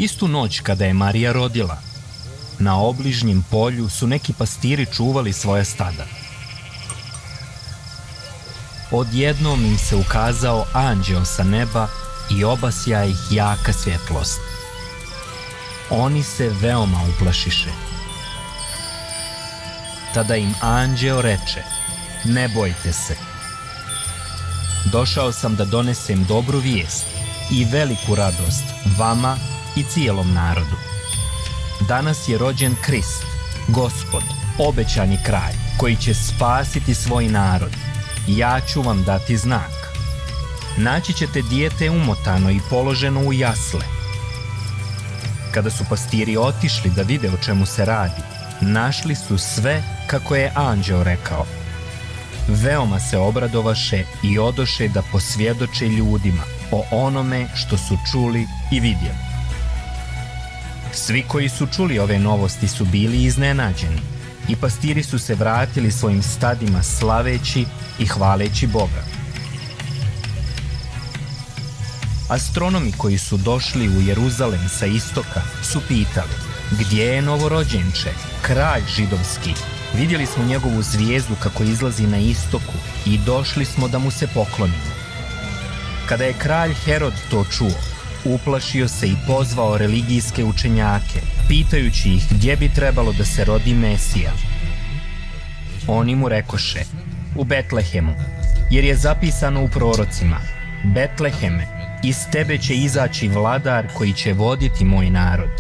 Istu noć kada je Marija rodila, na obližnjem polju su neki pastiri čuvali svoja stada. Odjednom im se ukazao anđeo sa neba i obasja ih jaka svjetlost. Oni se veoma uplašiše. Tada im anđeo reče: ne bojte se. Došao sam da donesem dobru vijest i veliku radost vama i cijelom narodu. Danas je rođen Krist, Gospod, obećani kralj, koji će spasiti svoj narod. Ja ću vam dati znak. Naći ćete dijete umotano i položeno u jasle. Kada su pastiri otišli da vide o čemu se radi, našli su sve kako je anđeo rekao. Veoma se obradovaše i odoše da posvjedoče ljudima o onome što su čuli i vidjeli. Svi koji su čuli ove novosti su bili iznenađeni i pastiri su se vratili svojim stadima slaveći i hvaleći Boga. Astronomi koji su došli u Jeruzalem sa istoka su pitali: gdje je novorođenče, kralj židovski? Vidjeli smo njegovu zvijezdu kako izlazi na istoku i došli smo da mu se poklonimo. Kada je kralj Herod to čuo, uplašio se i pozvao religijske učenjake, pitajući ih gdje bi trebalo da se rodi Mesija. Oni mu rekoše: u Betlehemu, jer je zapisano u prorocima: Betleheme, iz tebe će izaći vladar koji će voditi moj narod.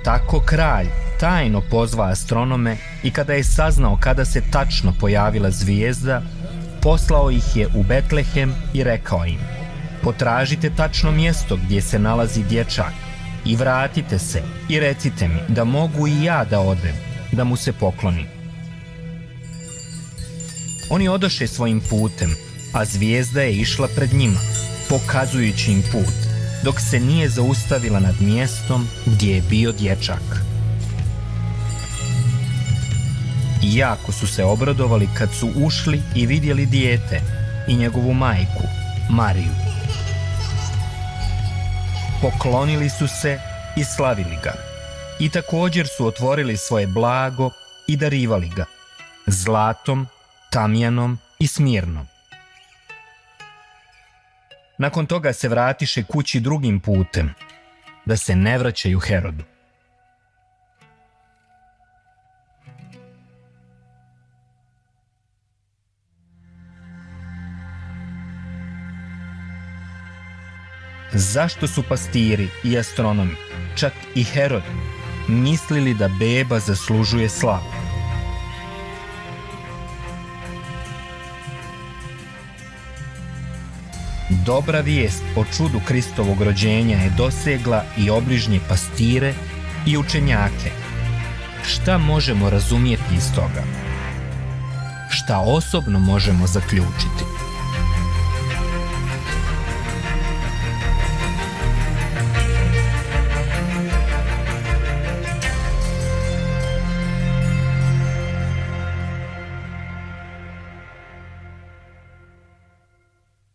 Tako kralj tajno pozva astronome i kada je saznao kada se tačno pojavila zvijezda, poslao ih je u Betlehem i rekao im: potražite tačno mjesto gdje se nalazi dječak i vratite se i recite mi da mogu i ja da odem, da mu se poklonim. Oni odoše svojim putem, a zvijezda je išla pred njima, pokazujući im put, dok se nije zaustavila nad mjestom gdje je bio dječak. I jako su se obradovali kad su ušli i vidjeli dijete i njegovu majku, Mariju. Poklonili su se i slavili ga. I također su otvorili svoje blago i darivali ga zlatom, tamjanom i smirnom. Nakon toga se vratiše kući drugim putem, da se ne vraćaju Herodu. Zašto su pastiri i astronomi, čak i Herod, mislili da beba zaslužuje slavu? Dobra vijest o čudu Kristovog rođenja je dosegla i obližnje pastire i učenjake. Šta možemo razumjeti iz toga? Šta osobno možemo zaključiti?